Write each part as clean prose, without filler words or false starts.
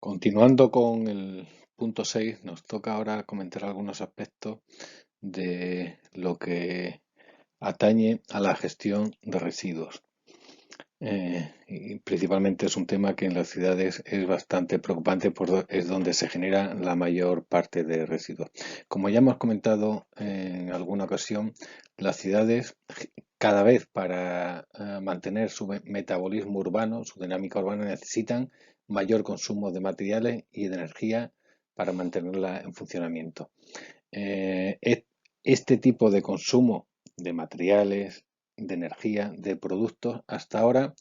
Continuando con el punto 6, nos toca ahora comentar algunos aspectos de lo que atañe a la gestión de residuos. Y principalmente es un tema que en las ciudades es bastante preocupante, es donde se genera la mayor parte de residuos. Como ya hemos comentado en alguna ocasión, las ciudades cada vez para mantener su metabolismo urbano, su dinámica urbana, necesitan mayor consumo de materiales y de energía para mantenerla en funcionamiento. Eh, es- este tipo de consumo de materiales, de energía, de productos, hasta ahora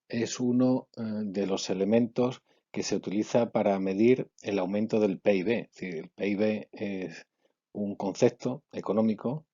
es uno de los elementos que se utiliza para medir el aumento del PIB. Es decir, el PIB es un concepto económico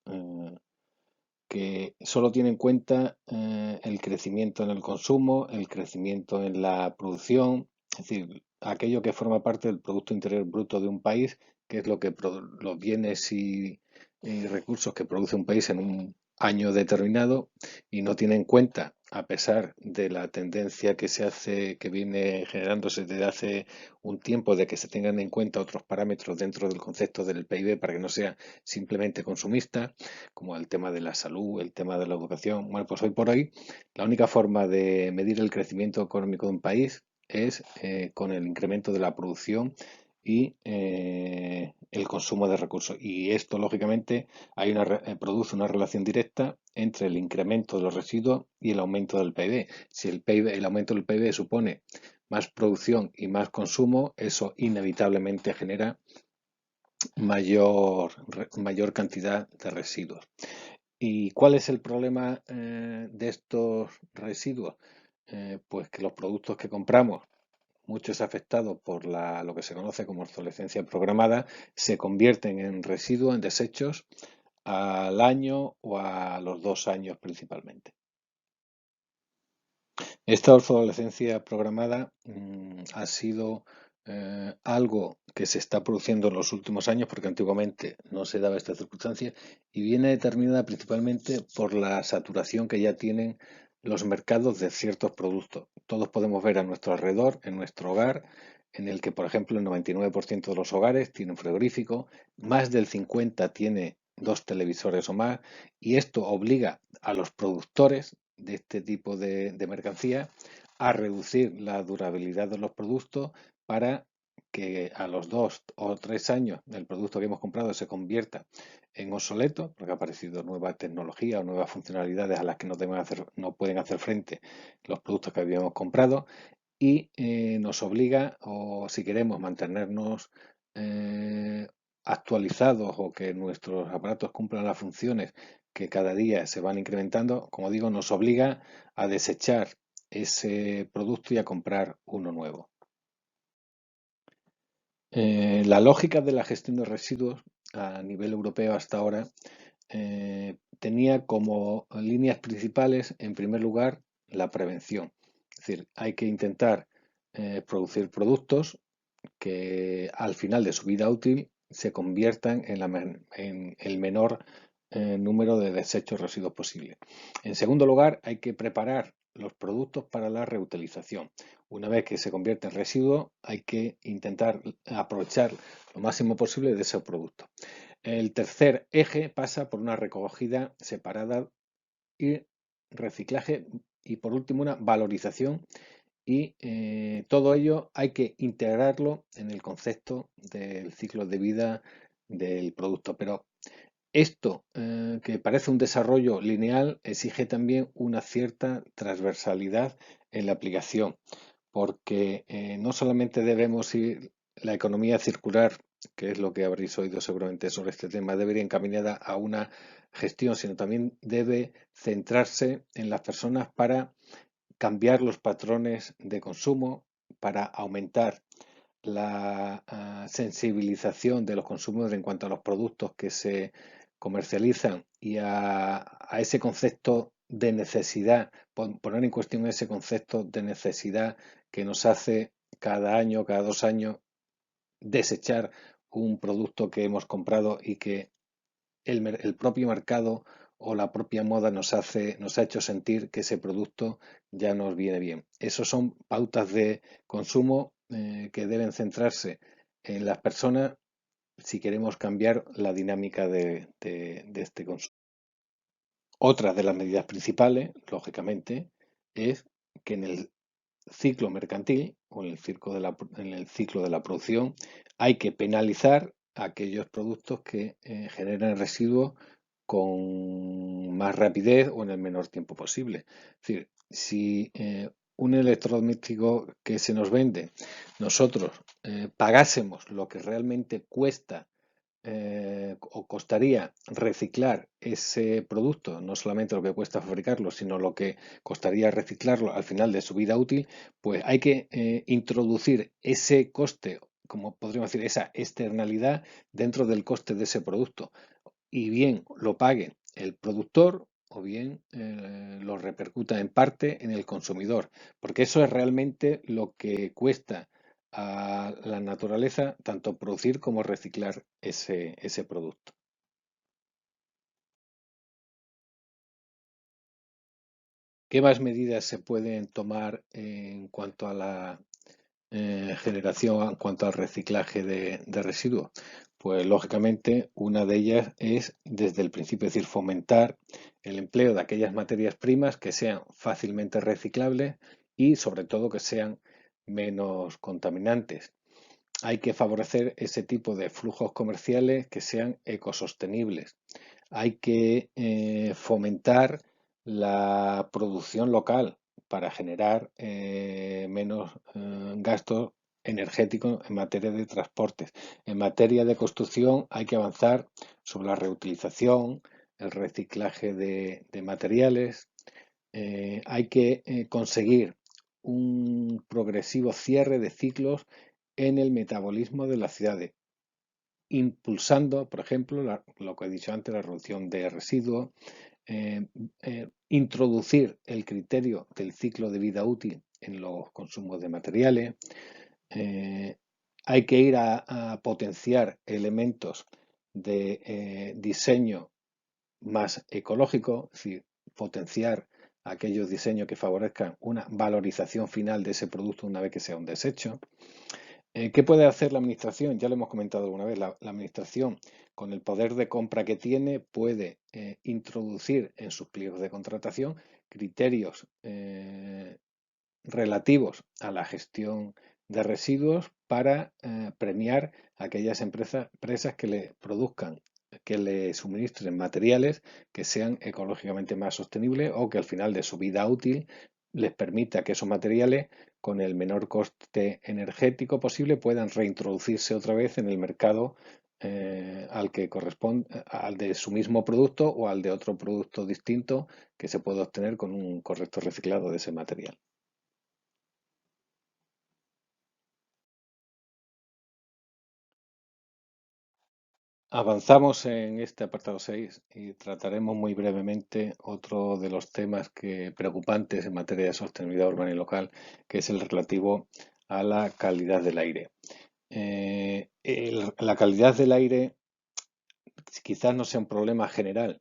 que solo tiene en cuenta el crecimiento en el consumo, el crecimiento en la producción, es decir, aquello que forma parte del Producto Interior Bruto de un país, que es lo que los bienes y recursos que produce un país en un año determinado, y no tiene en cuenta, a pesar de la tendencia que se hace, que viene generándose desde hace un tiempo, de que se tengan en cuenta otros parámetros dentro del concepto del PIB para que no sea simplemente consumista, como el tema de la salud, el tema de la educación. Bueno, pues hoy por hoy la única forma de medir el crecimiento económico de un país es con el incremento de la producción y el consumo de recursos. Y esto, lógicamente, produce una relación directa entre el incremento de los residuos y el aumento del PIB. Si el aumento del PIB supone más producción y más consumo, eso inevitablemente genera mayor cantidad de residuos. ¿Y cuál es el problema de estos residuos? Pues que los productos que compramos, muchos afectados por lo que se conoce como obsolescencia programada, se convierten en residuos, en desechos, al año o a los 2 años principalmente. Esta obsolescencia programada ha sido algo que se está produciendo en los últimos años porque antiguamente no se daba esta circunstancia y viene determinada principalmente por la saturación que ya tienen los mercados de ciertos productos. Todos podemos ver a nuestro alrededor, en nuestro hogar, en el que, por ejemplo, el 99% de los hogares tienen frigorífico, más del 50% tiene dos televisores o más, y esto obliga a los productores de este tipo de mercancía a reducir la durabilidad de los productos para que a los 2 o 3 años el producto que hemos comprado se convierta en obsoleto, porque ha aparecido nueva tecnología o nuevas funcionalidades a las que no pueden hacer frente los productos que habíamos comprado, y nos obliga, o si queremos mantenernos eh, actualizados o que nuestros aparatos cumplan las funciones que cada día se van incrementando, como digo, nos obliga a desechar ese producto y a comprar uno nuevo. La lógica de la gestión de residuos a nivel europeo hasta ahora tenía como líneas principales, en primer lugar, la prevención. Es decir, hay que intentar producir productos que al final de su vida útil se conviertan en el menor número de desechos residuos posible. En segundo lugar, hay que preparar los productos para la reutilización. Una vez que se convierte en residuo, hay que intentar aprovechar lo máximo posible de ese producto. El tercer eje pasa por una recogida separada y reciclaje, y por último una valorización, y todo ello hay que integrarlo en el concepto del ciclo de vida del producto. Pero esto, que parece un desarrollo lineal, exige también una cierta transversalidad en la aplicación, porque no solamente debemos ir la economía circular, que es lo que habréis oído seguramente sobre este tema, debe ir encaminada a una gestión, sino también debe centrarse en las personas para cambiar los patrones de consumo, para aumentar la sensibilización de los consumidores en cuanto a los productos que se comercializan y a ese concepto de necesidad, poner en cuestión ese concepto de necesidad que nos hace cada año, cada 2 años, desechar un producto que hemos comprado y que el propio mercado o la propia moda nos ha hecho sentir que ese producto ya nos viene bien. Esos son pautas de consumo que deben centrarse en las personas si queremos cambiar la dinámica de este consumo. Otra de las medidas principales, lógicamente, es que en el ciclo mercantil o en el ciclo de la producción hay que penalizar aquellos productos que generan residuos con más rapidez o en el menor tiempo posible. Es decir, si un electrodoméstico que se nos vende, nosotros pagásemos lo que realmente cuesta o costaría reciclar ese producto, no solamente lo que cuesta fabricarlo, sino lo que costaría reciclarlo al final de su vida útil, pues hay que introducir ese coste, como podríamos decir, esa externalidad dentro del coste de ese producto. Y bien lo pague el productor o bien lo repercuta en parte en el consumidor, porque eso es realmente lo que cuesta a la naturaleza tanto producir como reciclar ese producto. ¿Qué más medidas se pueden tomar en cuanto a la generación, en cuanto al reciclaje de residuos? Pues lógicamente una de ellas es desde el principio, es decir, fomentar el empleo de aquellas materias primas que sean fácilmente reciclables y sobre todo que sean menos contaminantes. Hay que favorecer ese tipo de flujos comerciales que sean ecosostenibles. Hay que fomentar la producción local para generar menos gastos energéticos en materia de transportes. En materia de construcción hay que avanzar sobre la reutilización, el reciclaje de materiales. Hay que conseguir un progresivo cierre de ciclos en el metabolismo de las ciudades, impulsando, por ejemplo, lo que he dicho antes, la reducción de residuos, introducir el criterio del ciclo de vida útil en los consumos de materiales. eh, Hay que ir a potenciar elementos de diseño más ecológico, es decir, potenciar aquellos diseños que favorezcan una valorización final de ese producto una vez que sea un desecho. ¿Qué puede hacer la administración? Ya lo hemos comentado alguna vez. La administración, con el poder de compra que tiene, puede introducir en sus pliegos de contratación criterios relativos a la gestión de residuos para premiar a aquellas empresas que le produzcan, que le suministren materiales que sean ecológicamente más sostenibles o que al final de su vida útil les permita que esos materiales con el menor coste energético posible puedan reintroducirse otra vez en el mercado al que corresponde, al de su mismo producto o al de otro producto distinto que se puede obtener con un correcto reciclado de ese material. Avanzamos en este apartado 6 y trataremos muy brevemente otro de los temas preocupantes en materia de sostenibilidad urbana y local, que es el relativo a la calidad del aire. La calidad del aire quizás no sea un problema general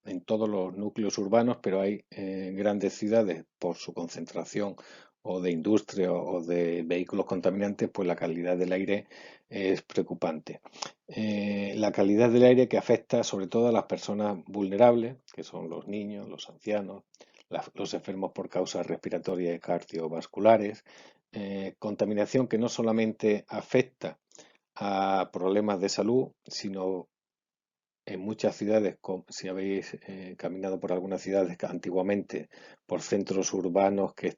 en todos los núcleos urbanos, pero hay grandes ciudades por su concentración o de industria o de vehículos contaminantes, pues la calidad del aire es preocupante. La calidad del aire que afecta sobre todo a las personas vulnerables, que son los niños, los ancianos, los enfermos por causas respiratorias y cardiovasculares, contaminación que no solamente afecta a problemas de salud, sino en muchas ciudades, si habéis caminado por algunas ciudades antiguamente, por centros urbanos que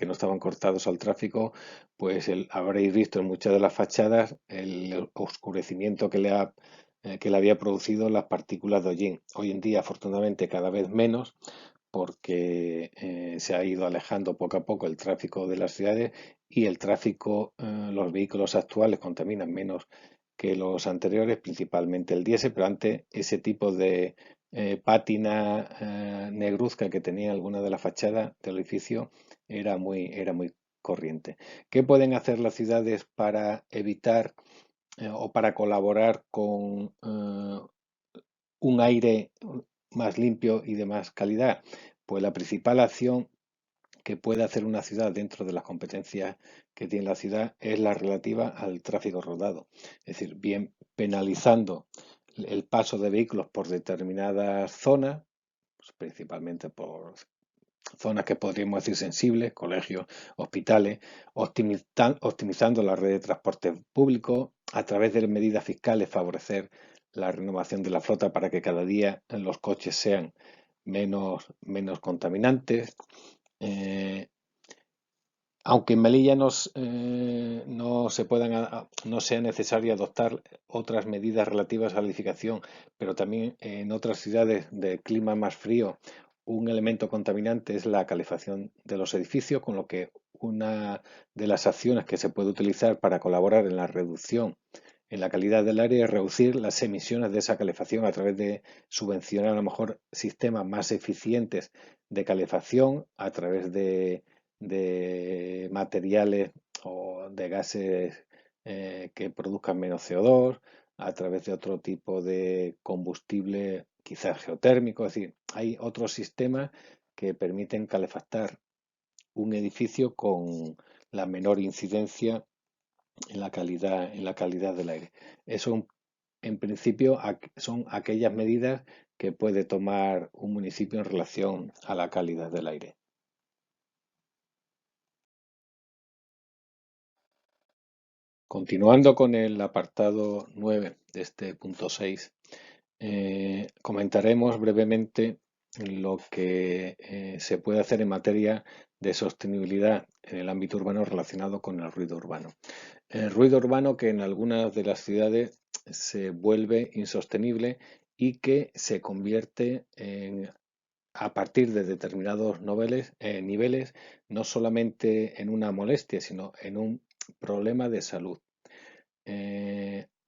no estaban cortados al tráfico, pues habréis visto en muchas de las fachadas el oscurecimiento que le había producido las partículas de hollín. Hoy en día, afortunadamente, cada vez menos, porque se ha ido alejando poco a poco el tráfico de las ciudades y el tráfico, los vehículos actuales contaminan menos que los anteriores, principalmente el diésel, pero antes ese tipo de pátina negruzca que tenía alguna de las fachadas del edificio era muy corriente. ¿Qué pueden hacer las ciudades para evitar o para colaborar con un aire más limpio y de más calidad? Pues la principal acción que puede hacer una ciudad dentro de las competencias que tiene la ciudad es la relativa al tráfico rodado. Es decir, bien penalizando el paso de vehículos por determinadas zonas, pues principalmente por zonas que podríamos decir sensibles, colegios, hospitales, optimizando la red de transporte público, a través de medidas fiscales favorecer la renovación de la flota para que cada día los coches sean menos contaminantes. Eh, Aunque en Melilla no se no sea necesario adoptar otras medidas relativas a la edificación, pero también en otras ciudades de clima más frío, un elemento contaminante es la calefacción de los edificios, con lo que una de las acciones que se puede utilizar para colaborar en la reducción en la calidad del aire es reducir las emisiones de esa calefacción a través de subvencionar a lo mejor sistemas más eficientes de calefacción a través de materiales o de gases que produzcan menos CO2, a través de otro tipo de combustible, quizás geotérmico. Es decir, hay otros sistemas que permiten calefactar un edificio con la menor incidencia en la calidad del aire. Eso, en principio, son aquellas medidas que puede tomar un municipio en relación a la calidad del aire. Continuando con el apartado 9 de este punto 6, comentaremos brevemente lo que se puede hacer en materia de sostenibilidad en el ámbito urbano relacionado con el ruido urbano. El ruido urbano que en algunas de las ciudades se vuelve insostenible y que se convierte a partir de determinados niveles, no solamente en una molestia, sino en un problema de salud.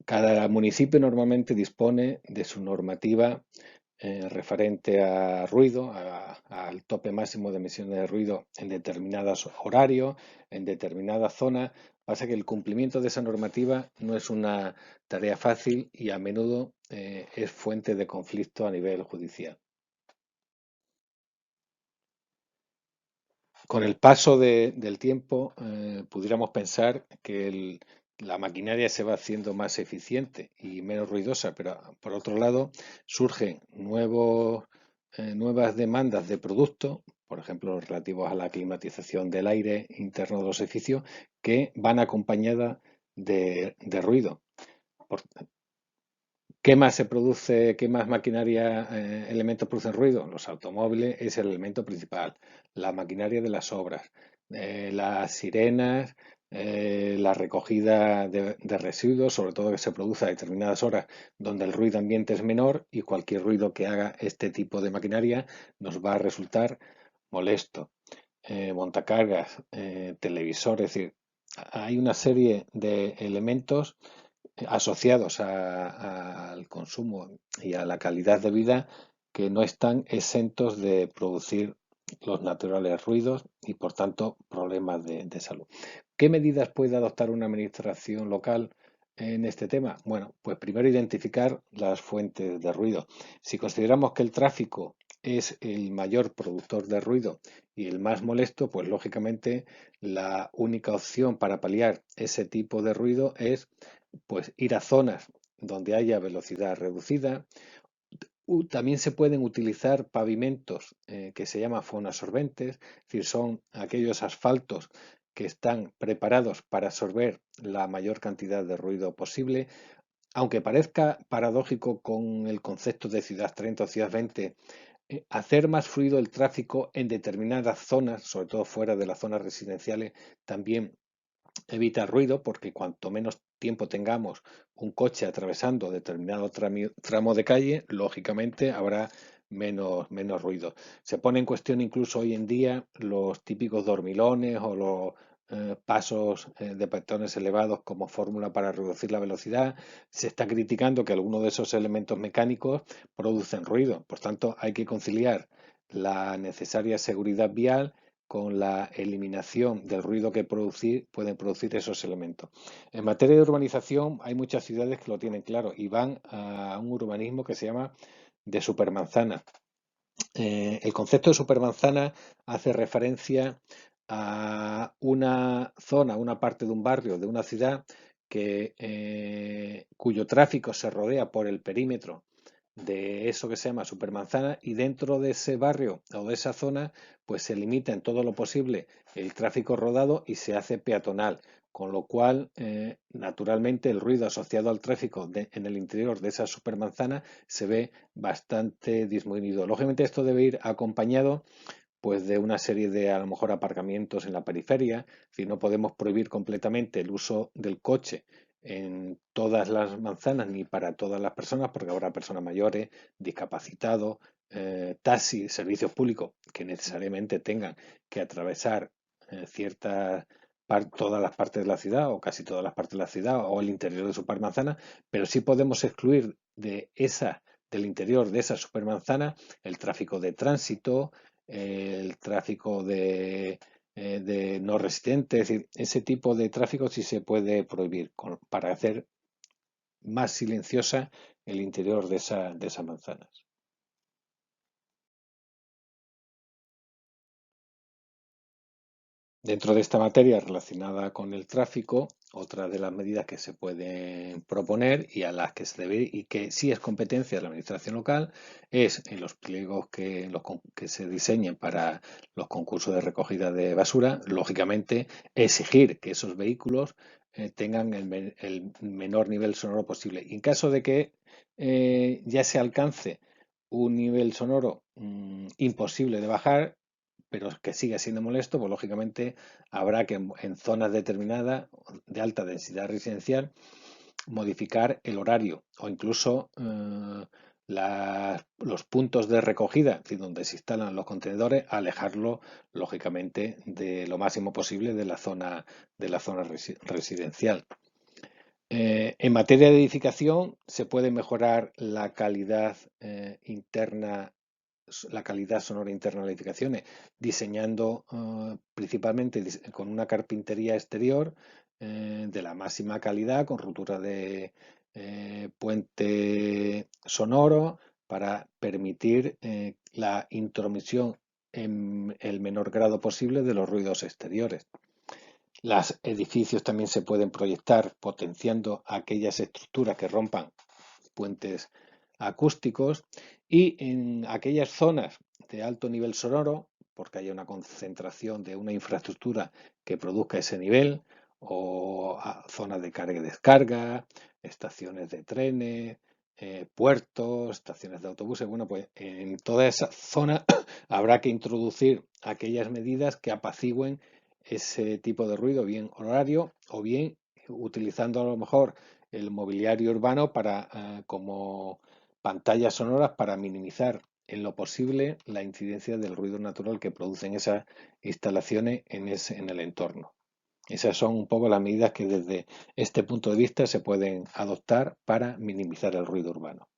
Cada municipio normalmente dispone de su normativa referente a ruido, al tope máximo de emisiones de ruido en determinados horarios, en determinadas zonas. Pasa que el cumplimiento de esa normativa no es una tarea fácil y a menudo es fuente de conflicto a nivel judicial. Con el paso del tiempo, pudiéramos pensar que la maquinaria se va haciendo más eficiente y menos ruidosa, pero por otro lado surgen nuevas demandas de productos, por ejemplo, relativos a la climatización del aire interno de los edificios, que van acompañadas de ruido. Por- ¿Qué más se produce, qué más maquinaria, elementos producen ruido? Los automóviles es el elemento principal, la maquinaria de las obras, las sirenas, la recogida de residuos, sobre todo que se produce a determinadas horas donde el ruido ambiente es menor y cualquier ruido que haga este tipo de maquinaria nos va a resultar molesto. Montacargas, televisores, es decir, hay una serie de elementos asociados al consumo y a la calidad de vida que no están exentos de producir los naturales ruidos y por tanto problemas de salud. ¿Qué medidas puede adoptar una administración local en este tema? Bueno, pues primero identificar las fuentes de ruido. Si consideramos que el tráfico es el mayor productor de ruido y el más molesto, pues lógicamente la única opción para paliar ese tipo de ruido es pues ir a zonas donde haya velocidad reducida. También se pueden utilizar pavimentos que se llaman fonoabsorbentes, es decir, son aquellos asfaltos que están preparados para absorber la mayor cantidad de ruido posible. Aunque parezca paradójico con el concepto de ciudad 30 o ciudad 20, hacer más fluido el tráfico en determinadas zonas, sobre todo fuera de las zonas residenciales, también evita ruido porque cuanto menos tiempo tengamos un coche atravesando determinado tramo de calle, lógicamente habrá menos ruido. Se pone en cuestión incluso hoy en día los típicos dormilones o los pasos de peatones elevados como fórmula para reducir la velocidad. Se está criticando que algunos de esos elementos mecánicos producen ruido. Por tanto, hay que conciliar la necesaria seguridad vial con la eliminación del ruido que pueden producir esos elementos. En materia de urbanización hay muchas ciudades que lo tienen claro y van a un urbanismo que se llama de supermanzana. El concepto de supermanzana hace referencia a una zona, una parte de un barrio, de una ciudad cuyo tráfico se rodea por el perímetro de eso que se llama supermanzana, y dentro de ese barrio o de esa zona pues se limita en todo lo posible el tráfico rodado y se hace peatonal, con lo cual naturalmente el ruido asociado al tráfico en el interior de esa supermanzana se ve bastante disminuido. Lógicamente esto debe ir acompañado pues de una serie de a lo mejor aparcamientos en la periferia. Si no podemos prohibir completamente el uso del coche en todas las manzanas ni para todas las personas, porque habrá personas mayores, discapacitados, taxis, servicios públicos que necesariamente tengan que atravesar todas las partes de la ciudad o casi todas las partes de la ciudad o el interior de supermanzana, pero sí podemos excluir del interior de esa supermanzana el tráfico de tránsito, el tráfico de no residentes, es decir, ese tipo de tráfico sí se puede prohibir para hacer más silenciosa el interior de esas manzanas. Dentro de esta materia relacionada con el tráfico, otra de las medidas que se pueden proponer y a las que se debe y que sí es competencia de la administración local es en los pliegos que se diseñen para los concursos de recogida de basura, lógicamente exigir que esos vehículos tengan el menor nivel sonoro posible. Y en caso de que ya se alcance un nivel sonoro imposible de bajar, pero que siga siendo molesto, pues lógicamente habrá que en zonas determinadas de alta densidad residencial modificar el horario o incluso los puntos de recogida, es decir, donde se instalan los contenedores, alejarlo lógicamente de lo máximo posible de la zona residencial. En materia de edificación se puede mejorar la calidad interna, la calidad sonora interna de las edificaciones, diseñando principalmente con una carpintería exterior de la máxima calidad, con ruptura de puente sonoro, para permitir la intromisión en el menor grado posible de los ruidos exteriores. Los edificios también se pueden proyectar potenciando aquellas estructuras que rompan puentes acústicos, y en aquellas zonas de alto nivel sonoro, porque haya una concentración de una infraestructura que produzca ese nivel, o zonas de carga y descarga, estaciones de trenes, puertos, estaciones de autobuses. Bueno, pues en toda esa zona habrá que introducir aquellas medidas que apacigüen ese tipo de ruido, bien horario o bien utilizando a lo mejor el mobiliario urbano como pantallas sonoras para minimizar en lo posible la incidencia del ruido natural que producen esas instalaciones en el entorno. Esas son un poco las medidas que desde este punto de vista se pueden adoptar para minimizar el ruido urbano.